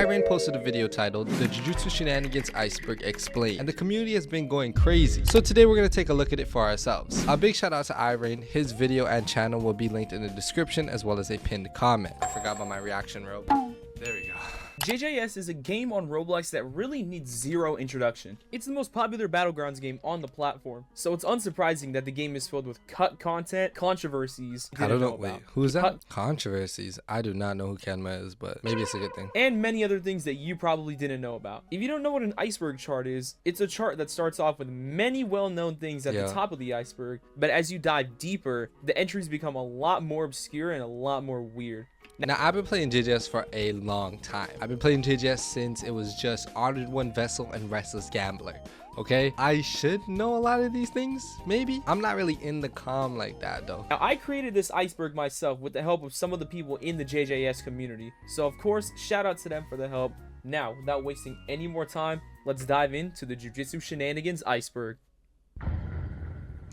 Iron posted a video titled The Jujutsu Shenanigans Iceberg Explained, and the community has been going crazy. So today we're going to take a look at it for ourselves. A big shout out to Iron. His video and channel will be linked in the description as well as a pinned comment. I forgot about my reaction robe. There we go. JJS is a game on Roblox that really needs zero introduction. It's the most popular Battlegrounds game on the platform, so it's unsurprising that the game is filled with cut content, controversies. I don't know. Wait, who's that? Controversies. I do not know who Kenma is, but maybe it's a good thing. And many other things that you probably didn't know about. If you don't know what an iceberg chart is, it's a chart that starts off with many well-known things at the top of the iceberg, but as you dive deeper, the entries become a lot more obscure and a lot more weird. Now, I've been playing JJS for a long time. I've been playing JJS since it was just Honored One Vessel and Restless Gambler. Okay, I should know a lot of these things, maybe. I'm not really in the comm like that though. Now, I created this iceberg myself with the help of some of the people in the JJS community. So of course, shout out to them for the help. Now, without wasting any more time, let's dive into the Jujutsu Shenanigans Iceberg.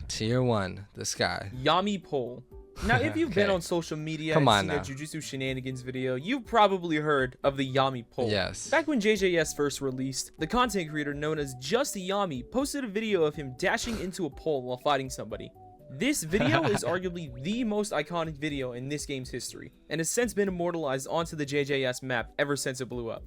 Tier 1, this guy. Yami Pole. Now, if you've been on social media and seen a Jujutsu Shenanigans video, you've probably heard of the Yami Pole. Yes. Back when JJS first released, the content creator known as Just Yami posted a video of him dashing into a pole while fighting somebody. This video is arguably the most iconic video in this game's history, and has since been immortalized onto the JJS map ever since it blew up.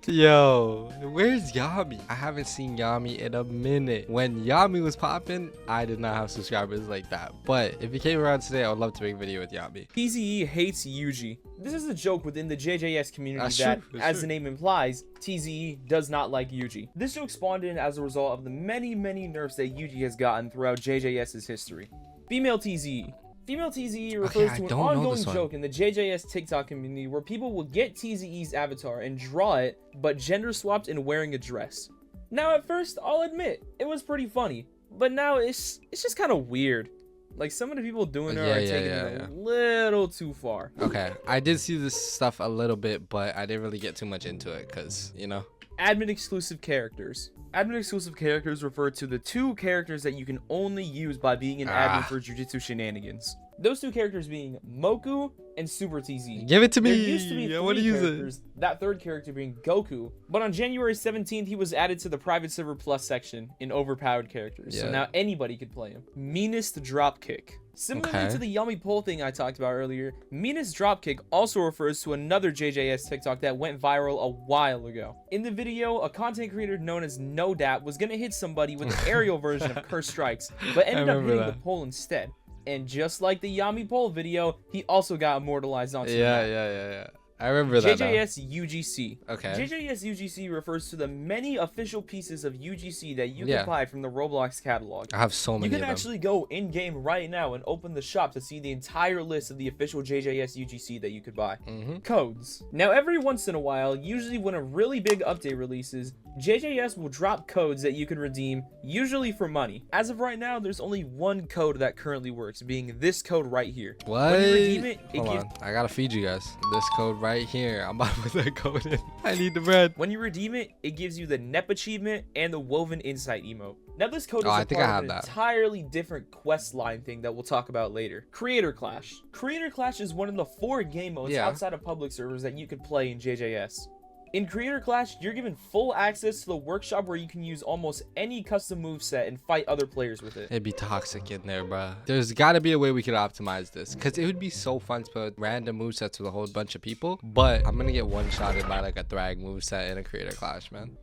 Yo, where's Yami? I haven't seen Yami in a minute. When Yami was popping, I did not have subscribers like that. But if he came around today, I would love to make a video with Yami. TZE hates Yuji. This is a joke within the JJS community that, as the name implies, TZE does not like Yuji. This joke spawned in as a result of the many nerfs that Yuji has gotten throughout JJS's history. Female TZE. Female TZE refers to an ongoing joke in the JJS TikTok community where people will get TZE's avatar and draw it, but gender swapped and wearing a dress. Now at first, I'll admit, it was pretty funny, but now it's just kind of weird. Like, some of the people doing it are taking it a little too far. Okay, I did see this stuff a little bit, but I didn't really get too much into it because, you know. Admin exclusive characters. Admin exclusive characters refer to the two characters that you can only use by being an admin for Jujutsu Shenanigans. Those two characters being Moku and Super TZ. Give it to me. There used to be three characters, that third character being Goku, but on January 17th, he was added to the private server plus section in overpowered characters, so now anybody could play him. Meanest Dropkick. Similarly to the Yami Pole thing I talked about earlier, Meanest Dropkick also refers to another JJS TikTok that went viral a while ago. In the video, a content creator known as NoDap was gonna hit somebody with an aerial version of Curse Strikes, but ended up hitting the pole instead. And just like the Yami Pole video, he also got immortalized onto the map. Yeah. I remember that. JJS UGC. Okay. JJS UGC refers to the many official pieces of UGC that you can buy from the Roblox catalog. I have so many. You can actually go in game right now and open the shop to see the entire list of the official JJS UGC that you could buy. Codes. Now, every once in a while, usually when a really big update releases, JJS will drop codes that you can redeem, usually for money. As of right now, there's only one code that currently works, being this code right here. What? When you redeem it, Hold on. I gotta feed you guys. This code right here. I'm about to put that code in. I need the bread. When you redeem it, it gives you the NEP achievement and the Woven Insight emote. Now, this code is I think I have an that. entirely different quest line thing that we'll talk about later. Creator Clash. Creator Clash is one of the 4 game modes outside of public servers that you could play in JJS. In Creator Clash, you're given full access to the workshop where you can use almost any custom moveset and fight other players with it. It'd be toxic in there, bruh. There's gotta be a way we could optimize this, because it would be so fun to put random movesets with a whole bunch of people, but I'm gonna get one-shotted by like a Thrag moveset in a Creator Clash, man.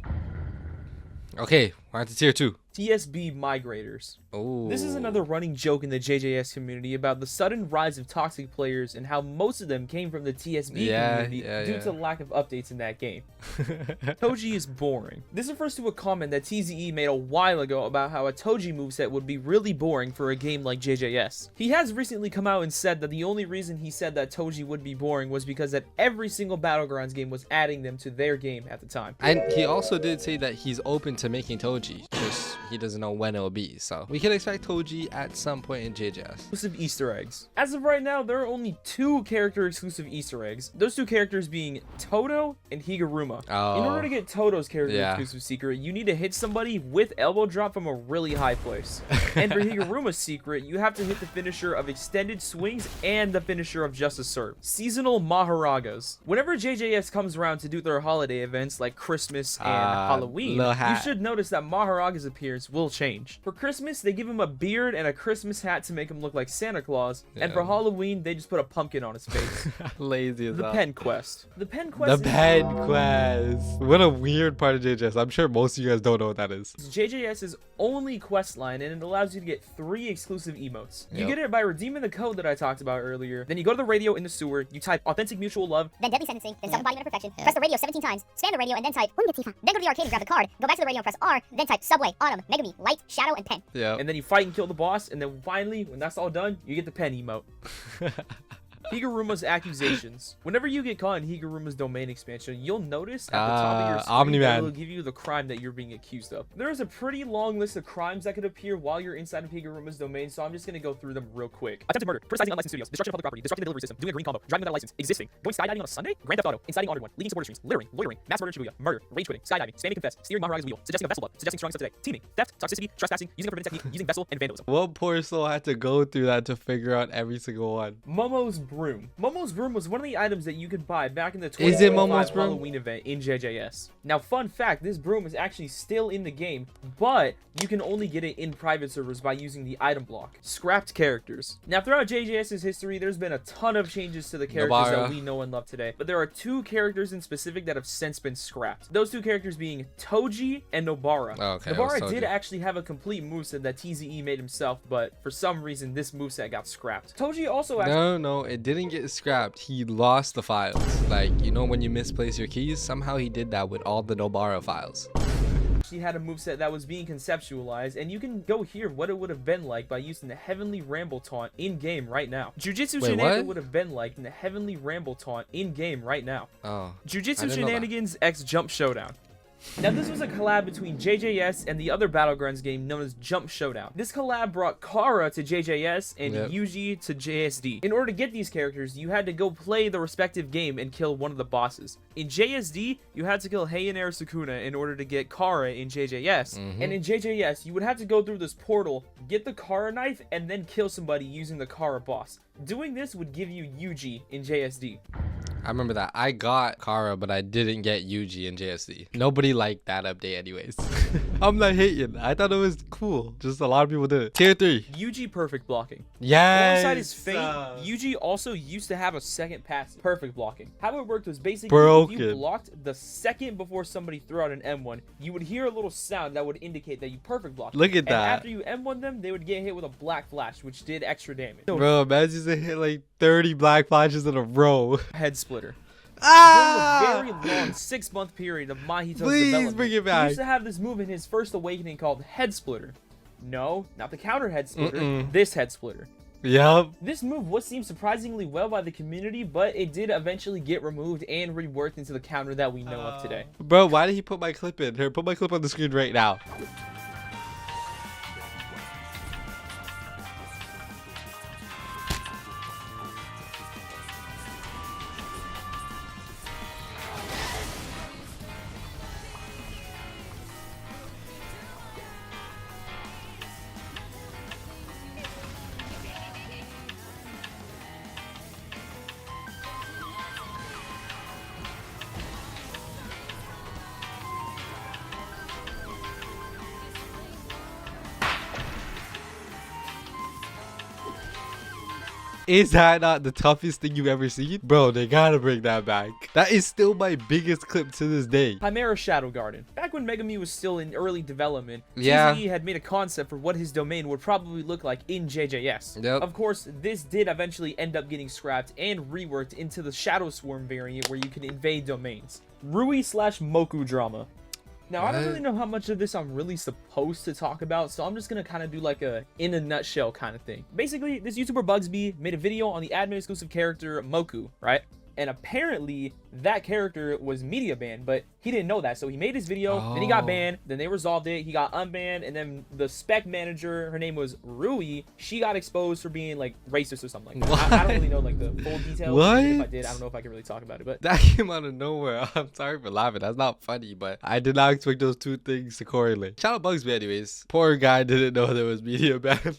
Okay, we're on to tier 2. TSB Migrators. Ooh. This is another running joke in the JJS community about the sudden rise of toxic players and how most of them came from the TSB community due to lack of updates in that game. Toji is boring. This refers to a comment that TZE made a while ago about how a Toji moveset would be really boring for a game like JJS. He has recently come out and said that the only reason he said that Toji would be boring was because that every single Battlegrounds game was adding them to their game at the time. And he also did say that he's open to making Toji Toji, just he doesn't know when it'll be. So we can expect Toji at some point in JJS. Exclusive Easter eggs. As of right now, there are only 2 character exclusive Easter eggs. Those 2 characters being Todo and Higuruma. In order to get Todo's character exclusive secret, you need to hit somebody with elbow drop from a really high place. And for Higuruma's secret, you have to hit the finisher of extended swings and the finisher of just a serve. Seasonal Maharagas. Whenever JJS comes around to do their holiday events like Christmas and Halloween, you should notice that Maharaga's appearance will change. For Christmas, they give him a beard and a Christmas hat to make him look like Santa Claus, and for Halloween, they just put a pumpkin on his face. Lazy as The hell. Pen Quest. The Pen Quest. The Pen Quest. What a weird part of JJS. I'm sure most of you guys don't know what that is. It's JJS's only quest line, and it allows you to get 3 exclusive emotes. You get it by redeeming the code that I talked about earlier. Then you go to the radio in the sewer, you type authentic mutual love, then deadly sentencing, then self-embodiment of perfection. Press the radio 17 times, spam the radio, and then type Then go to the arcade and grab the card. Go back to the radio and press R, then type Subway, Autumn, Megami, Light, Shadow, and Pen. and then you fight and kill the boss, and then finally, when that's all done, you get the pen emote. Higuruma's accusations. Whenever you get caught in Higuruma's domain expansion, you'll notice at the top of your screen that it will give you the crime that you're being accused of. There is a pretty long list of crimes that could appear while you're inside of Higuruma's domain, so I'm just going to go through them real quick. Attempted murder, criticizing unlicensed studios, destruction of public property, disrupting the delivery system, doing a green combo, driving without a license, existing, going skydiving on a Sunday, Grand Theft Auto, inciting honored one, leading to border streams, littering, loitering, mass murder in Shibuya, murder, rage quitting, skydiving, spamming confess, steering Maharaga's wheel, suggesting a vessel blood, suggesting strong stuff today, teaming, theft, toxicity, trespassing, using a forbidden technique, using vessel, and vandalism. What poor soul had to go through that to figure out every single one? Momo's broom. Momo's broom was one of the items that you could buy back in the Is it Momo's 2025 broom? Halloween event in JJS. Now, fun fact, this broom is actually still in the game, but you can only get it in private servers by using the item block. Scrapped characters. Now, throughout JJS's history, there's been a ton of changes to the characters that we know and love today, but there are 2 characters in specific that have since been scrapped. Those 2 characters being Toji and Nobara. Nobara did actually have a complete moveset that TZE made himself, but for some reason, this moveset got scrapped. Toji also actually... No, it didn't get scrapped. He lost the files. Like, you know when you misplace your keys? Somehow he did that with all the Nobara files. She had a moveset that was being conceptualized, and you can go hear what it would have been like by using the Heavenly Ramble taunt in-game right now. Jujutsu Shenanigans would have been like in the Heavenly Ramble taunt in-game right now. Jujutsu Shenanigans X Jump Showdown. Now, this was a collab between JJS and the other Battlegrounds game known as Jump Showdown. This collab brought Kara to JJS and Yuji to JSD. In order to get these characters, you had to go play the respective game and kill one of the bosses. In JSD, you had to kill Heian Sukuna in order to get Kara in JJS. And in JJS, you would have to go through this portal, get the Kara knife, and then kill somebody using the Kara boss. Doing this would give you Yuji in JSD. I remember that. I got Kara, but I didn't get Yuji in JSD. Nobody liked that update anyways. I'm not hating. I thought it was cool. Just a lot of people did it. Tier 3. Yuji perfect blocking. Yes. Alongside his feint, Yuji also used to have a second pass, perfect blocking. How it worked was basically if you blocked the second before somebody threw out an M1, you would hear a little sound that would indicate that you perfect blocked. Look at and that. After you M1 them, they would get hit with a black flash, which did extra damage. Bro, imagine to hit like 30 black flashes in a row. Head splitter. During a very long 6-month period of Mahito's development, bring it back. He used to have this move in his first awakening called Head Splitter. No, not the counter Head Splitter, this Head Splitter. Yep. This move was seen surprisingly well by the community, but it did eventually get removed and reworked into the counter that we know of today. Bro, why did he put my clip in? Here, put my clip on the screen right now. Is that not the toughest thing you've ever seen? Bro, they gotta bring that back. That is still my biggest clip to this day. Chimera Shadow Garden. Back when Megami was still in early development, TZE had made a concept for what his domain would probably look like in JJS. Of course, this did eventually end up getting scrapped and reworked into the Shadow Swarm variant where you can invade domains. Rui/Moku drama. Now, I don't really know how much of this I'm really supposed to talk about, so I'm just gonna kind of do like a in a nutshell kind of thing. Basically, this YouTuber Bugsby made a video on the anime exclusive character Moku, right? and apparently that character was media banned, but he didn't know that, so he made his video, then he got banned, then they resolved it, he got unbanned, and then the spec manager, her name was Rui, she got exposed for being like racist or something like that. I don't really know like the full details. What? If I did, I don't know if I can really talk about it, but that came out of nowhere. I'm sorry for laughing. That's not funny, but I did not expect those two things to correlate. Shout out Bugsby anyways. Poor guy didn't know there was media ban.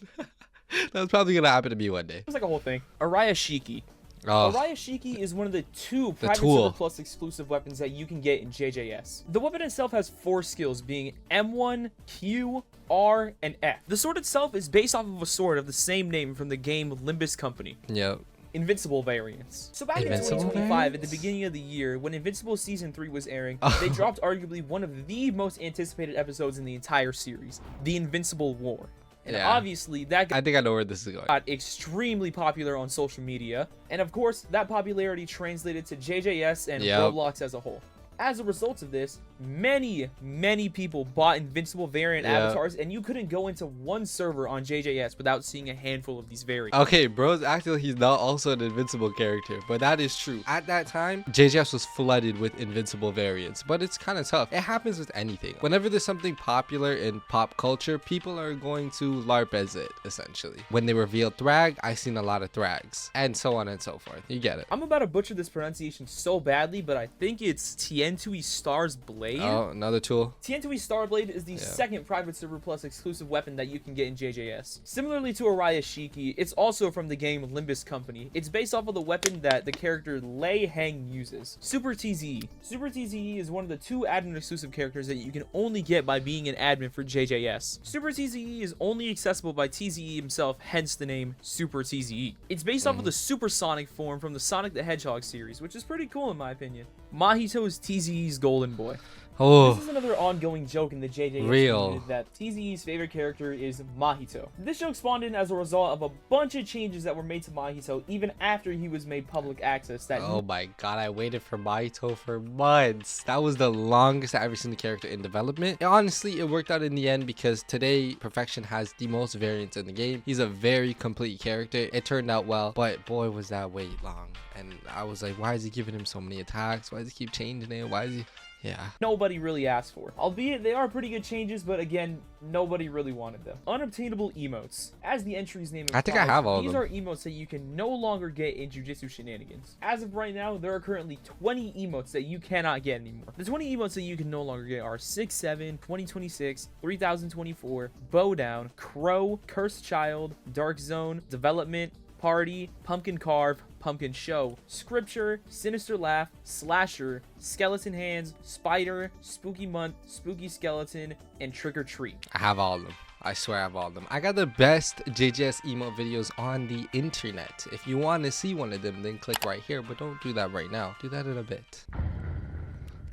That was probably gonna happen to me one day. it was like a whole thing. Araya Shiki. Oh, Araya Shiki is one of the two Private tool. Server Plus exclusive weapons that you can get in JJS. The weapon itself has 4 skills, being M1, Q, R, and F. The sword itself is based off of a sword of the same name from the game Limbus Company. yep. Invincible variants. So back Invincible in 2025, at the variants? beginning of the year, when Invincible Season 3 was airing, they dropped arguably one of the most anticipated episodes in the entire series, The Invincible War. And Yeah. obviously, that I think I know where this is going. got extremely popular on social media. And of course, that popularity translated to JJS and Yep. Roblox as a whole. As a result of this, many people bought Invincible variant Yeah. avatars, and you couldn't go into one server on JJS without seeing a handful of these variants. Okay, bro's acting like he's not also an invincible character, but that is true. At that time, JJS was flooded with invincible variants, but it's kind of tough. It happens with anything. Whenever there's something popular in pop culture, people are going to LARP as it, essentially. When they reveal Thrag, I seen a lot of Thrags, and so on and so forth. You get it. I'm about to butcher this pronunciation so badly, but I think it's Tientui Star's Blade. Oh, another tool. Tientui Starblade is the second Private Server Plus exclusive weapon that you can get in JJS. Similarly to Araya Shiki, it's also from the game Limbus Company. It's based off of the weapon that the character Lei Heng uses, Super TZE. Super TZE is one of the 2 admin exclusive characters that you can only get by being an admin for JJS. Super TZE is only accessible by TZE himself, hence the name Super TZE. It's based off of the supersonic form from the Sonic the Hedgehog series, which is pretty cool in my opinion. Mahito is TZE's golden boy. Oh, This is another ongoing joke in the JJS Real. community that TZE's favorite character is Mahito. This joke spawned in as a result of a bunch of changes that were made to Mahito even after he was made public access. That oh my god, I waited for Mahito for months. That was the longest I ever seen the character in development. And honestly, it worked out in the end because today Perfection has the most variants in the game. He's a very complete character. It turned out well, but boy was that wait long. And I was like, why is he giving him so many attacks? Why does he keep changing it? Why is he... Yeah. nobody really asked for. Albeit they are pretty good changes, but again, nobody really wanted them. Unobtainable emotes. As the entry's name implies, I think I have all of these them. are emotes that you can no longer get in Jujutsu Shenanigans. As of right now, there are currently 20 emotes that you cannot get anymore. The 20 emotes that you can no longer get are 6-7, 2026, 3024, Bowdown, Crow, Cursed Child, Dark Zone, Development, Party, Pumpkin Carve, Pumpkin Show, Scripture, Sinister Laugh, Slasher, Skeleton Hands, Spider, Spooky Month, Spooky Skeleton, and Trick or Treat. I have all of them. I swear I have all of them. I got the best JJS emote videos on the internet. If you want to see one of them, then click right here, but don't do that right now. Do that in a bit.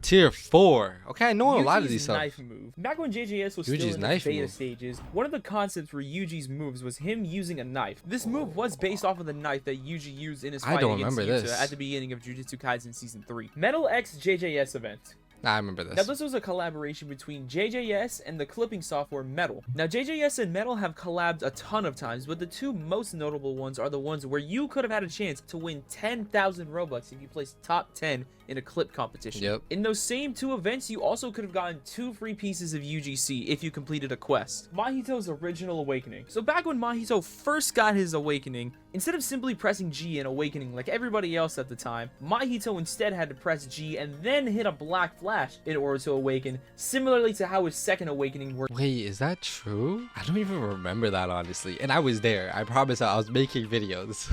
Tier 4. Okay, I know a lot of Yuji's these stuff. knife move. Back when JJS was Yuji's still in knife its beta move. stages, one of the concepts for Yuji's moves was him using a knife. This move was based off of the knife that Yuji used in his I fight don't against remember Yuta this. at the beginning of Jujutsu Kaisen Season 3. Metal X JJS event. Nah, I remember this. Now, this was a collaboration between JJS and the clipping software Metal. Now, JJS and Metal have collabed a ton of times, but the 2 most notable ones are the ones where you could have had a chance to win 10,000 Robux if you placed top 10 in a clip competition. Yep. In those same 2 events, you also could have gotten 2 free pieces of UGC if you completed a quest. Mahito's original awakening. So back when Mahito first got his awakening, instead of simply pressing G and awakening like everybody else at the time, Mahito instead had to press G and then hit a black flash in order to awaken, similarly to how his second awakening worked. Wait, is that true? I don't even remember that, honestly. And I was there. I promise I was making videos.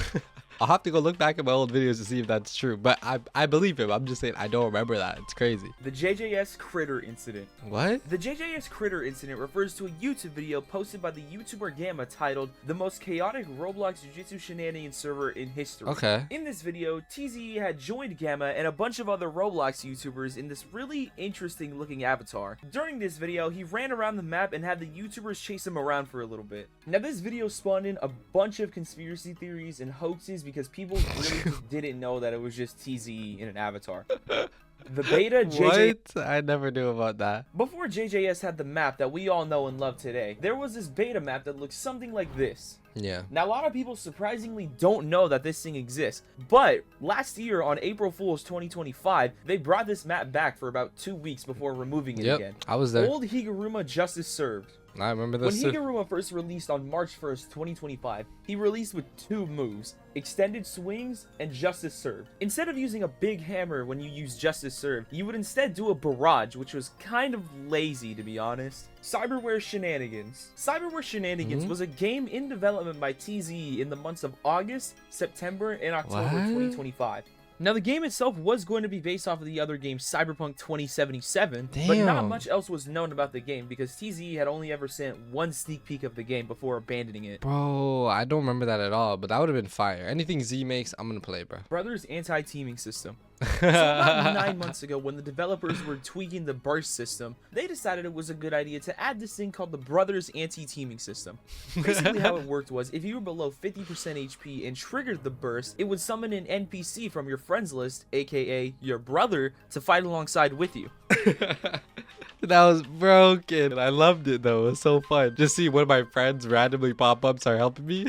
I'll have to go look back at my old videos to see if that's true. But I believe him. I'm just saying I don't remember that. It's crazy. The JJS Critter Incident. What? The JJS Critter Incident refers to a YouTube video posted by the YouTuber Gamma titled The Most Chaotic Roblox Jujutsu Shenanigans Server in History. Okay. In this video, TZE had joined Gamma and a bunch of other Roblox YouTubers in this really interesting looking avatar. During this video, he ran around the map and had the YouTubers chase him around for a little bit. Now, this video spawned in a bunch of conspiracy theories and hoaxes because people really just didn't know that it was just TZE in an avatar. The beta JJ... What? I never knew about that. Before JJS had the map that we all know and love today, there was this beta map that looked something like this. Yeah. Now, a lot of people surprisingly don't know that this thing exists, but last year on April Fool's 2025, they brought this map back for about 2 weeks before removing it again. I was there. Old Higuruma Justice Served. I remember When this. Higuruma first released on March 1st, 2025, he released with 2 moves, Extended Swings and Justice Served. Instead of using a big hammer when you use Justice Served, you would instead do a barrage, which was kind of lazy to be honest. Cyberware Shenanigans. Cyberware Shenanigans was a game in development by TZE in the months of August, September, and October 2025. Now, the game itself was going to be based off of the other game Cyberpunk 2077, but not much else was known about the game because TZE had only ever sent 1 sneak peek of the game before abandoning it. Bro, I don't remember that at all, but that would have been fire. Anything Z makes, I'm gonna play, bro. Brothers anti-teaming system. So about 9 months ago, when the developers were tweaking the burst system, they decided it was a good idea to add this thing called the Brothers anti-teaming system. Basically how it worked was, if you were below 50% HP and triggered the burst, it would summon an NPC from your friends list, aka your brother, to fight alongside with you. That was broken. I loved it though. It was so fun. Just see one of my friends randomly pop up, start helping me.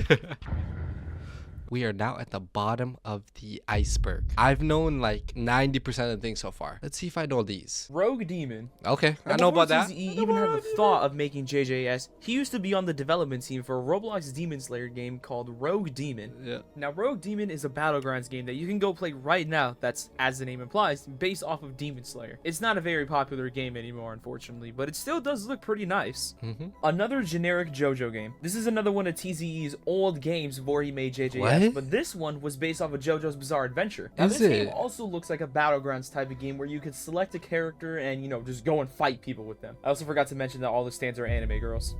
We are now at the bottom of the iceberg. I've known like 90% of things so far. Let's see if I know these. Rogue Demon. Okay, I know about that. TZE even had the thought of making JJS, he used to be on the development team for a Roblox Demon Slayer game called Rogue Demon. Yeah. Now, Rogue Demon is a Battlegrounds game that you can go play right now that's, as the name implies, based off of Demon Slayer. It's not a very popular game anymore, unfortunately, but it still does look pretty nice. Another generic JoJo game. This is another one of TZE's old games before he made JJS. What? But this one was based off of JoJo's Bizarre Adventure. Now, this game also looks like a Battlegrounds type of game where you could select a character and, you know, just go and fight people with them. I also forgot to mention that all the stands are anime girls.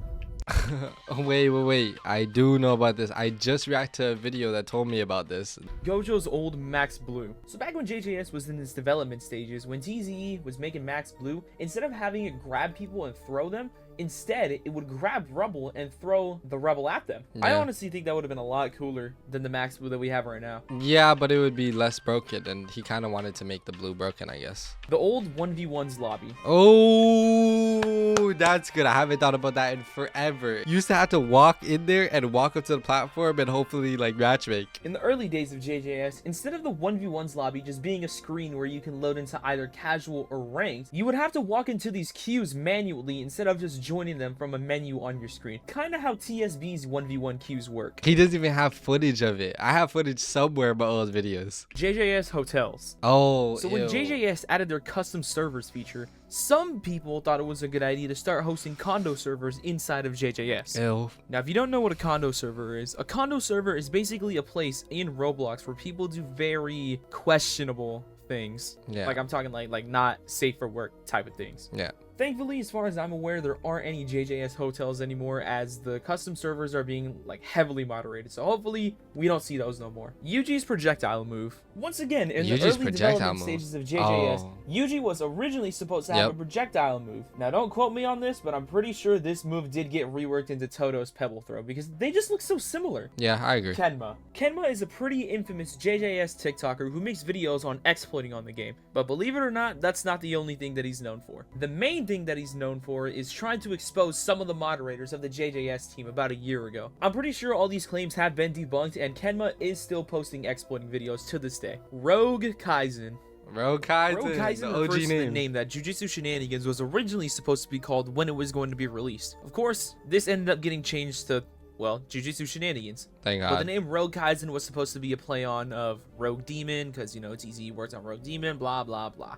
Wait. I do know about this. I just reacted to a video that told me about this. Gojo's old Max Blue. So back when JJS was in its development stages, when TZE was making Max Blue, instead of having it grab people and throw them, instead it would grab rubble and throw the rubble at them. I honestly think that would have been a lot cooler than the Max Blue that we have right now. Yeah, but it would be less broken, and he kind of wanted to make the blue broken, I guess. The old 1v1s lobby. Oh, that's good. I haven't thought about that in forever. You used to have to walk in there and walk up to the platform and hopefully like matchmake. In the early days of JJS, instead of the 1v1s lobby just being a screen where you can load into either casual or ranked, you would have to walk into these queues manually instead of just joining them from a menu on your screen. Kind of how TSB's 1v1 queues work. He doesn't even have footage of it. I have footage somewhere about those videos. JJS hotels. Oh, so when JJS added their custom servers feature, some people thought it was a good idea to start hosting condo servers inside of JJS. Ew. Now, if you don't know what a condo server is, a condo server is basically a place in Roblox where people do very questionable things. Yeah. Like I'm talking like not safe for work type of things. Yeah. Thankfully, as far as I'm aware, there aren't any JJS hotels anymore as the custom servers are being like heavily moderated. So hopefully we don't see those no more. Yuji's projectile move. Once again, in the early development stages of JJS, Yuji was originally supposed to have a projectile move. Now don't quote me on this, but I'm pretty sure this move did get reworked into Toto's Pebble Throw because they just look so similar. Yeah, I agree. Kenma. Kenma is a pretty infamous JJS TikToker who makes videos on exploiting on the game. But believe it or not, that's not the only thing that he's known for. The main thing that he's known for is trying to expose some of the moderators of the JJS team about a year ago. I'm pretty sure all these claims have been debunked and Kenma is still posting exploiting videos to this day. Rogue Kaizen. Rogue Kaizen the refers to the name that Jujutsu Shenanigans was originally supposed to be called when it was going to be released. Of course, this ended up getting changed to, well, Jujutsu Shenanigans. Thank God. But the name Rogue Kaizen was supposed to be a play on of Rogue Demon, because, you know, TZ worked on Rogue Demon, blah, blah, blah.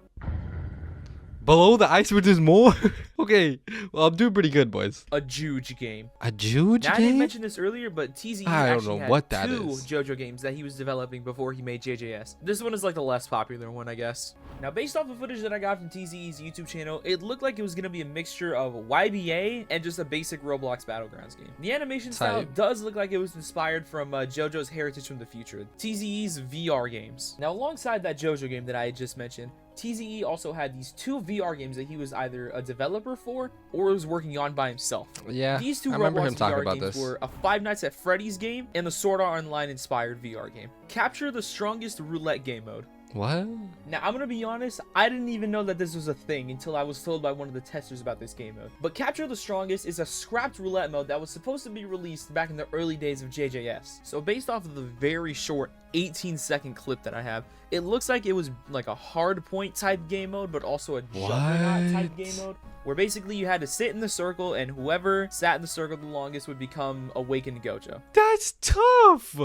Below the iceberg is more? Okay, well, I'm doing pretty good, boys. A Juge game. A Juge game? I didn't mention this earlier, but TZ actually had two JoJo games that he was developing before he made JJS. This one is like the less popular one, I guess. Now, based off of footage that I got from TZ's YouTube channel, it looked like it was going to be a mixture of YBA and just a basic Roblox Battlegrounds game. The animation style does look like it was inspired from JoJo's Heritage from the Future, TZ's VR games. Now, alongside that JoJo game that I had just mentioned, TZE also had these two VR games that he was either a developer for or was working on by himself. Yeah, these two Roblox VR games were a Five Nights at Freddy's game and the Sword Art Online inspired VR game. Capture the Strongest Roulette game mode. What? Now, I'm gonna be honest, I didn't even know that this was a thing until I was told by one of the testers about this game mode. But Capture the Strongest is a scrapped roulette mode that was supposed to be released back in the early days of JJS. So based off of the very short 18-second clip that I have, it looks like it was like a hard point type game mode, but also a juggernaut type game mode, where basically you had to sit in the circle and whoever sat in the circle the longest would become awakened Gojo. That's tough.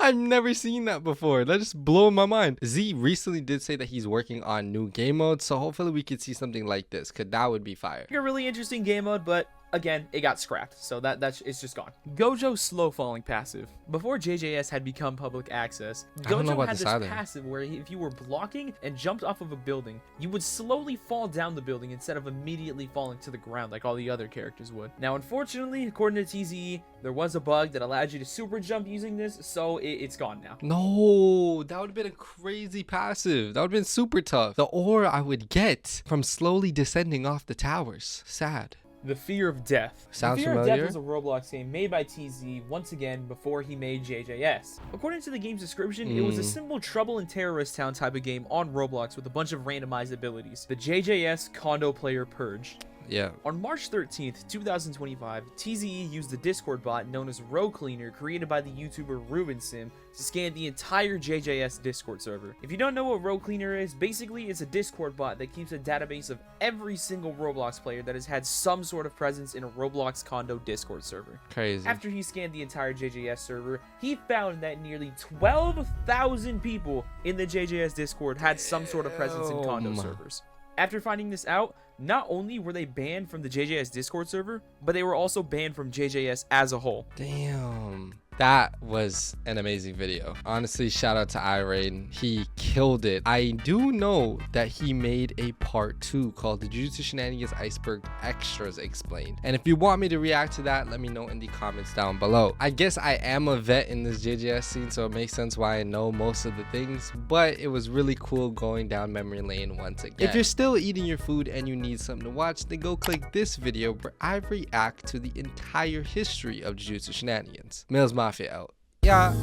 I've never seen that before. That just blew my mind. Z recently did say that he's working on new game modes, so hopefully we could see something like this, because that would be fire. A really interesting game mode, but again, it got scrapped, so it's just gone. Gojo's slow falling passive. Before JJS had become public access, Gojo had this passive where if you were blocking and jumped off of a building, you would slowly fall down the building instead of immediately falling to the ground like all the other characters would. Now, unfortunately, according to TZE, there was a bug that allowed you to super jump using this, so it's gone now. No, that would have been a crazy passive. That would have been super tough. The aura I would get from slowly descending off the towers. Sad. The Fear of Death. Sounds The Fear familiar. of Death was a Roblox game made by TZ once again before he made JJS. According to the game's description, it was a simple trouble in terrorist town type of game on Roblox with a bunch of randomized abilities. The JJS condo player purge. Yeah. On March 13th, 2025, TZE used the Discord bot known as Row Cleaner, created by the YouTuber RubenSim, to scan the entire JJS Discord server. If you don't know what Row Cleaner is, basically it's a Discord bot that keeps a database of every single Roblox player that has had some sort of presence in a Roblox condo Discord server. Crazy. After he scanned the entire JJS server, he found that nearly 12,000 people in the JJS Discord had some sort of presence in condo servers. After finding this out, not only were they banned from the JJS Discord server, but they were also banned from JJS as a whole. Damn. That was an amazing video. Honestly, shout out to Irene. He killed it. I do know that he made a part 2 called the Jujutsu Shenanigans Iceberg Explained. And if you want me to react to that, let me know in the comments down below. I guess I am a vet in this JJS scene, so it makes sense why I know most of the things, but it was really cool going down memory lane once again. If you're still eating your food and you need something to watch, then go click this video where I react to the entire history of Jujutsu Shenanigans. Millz Mafia out. Yeah.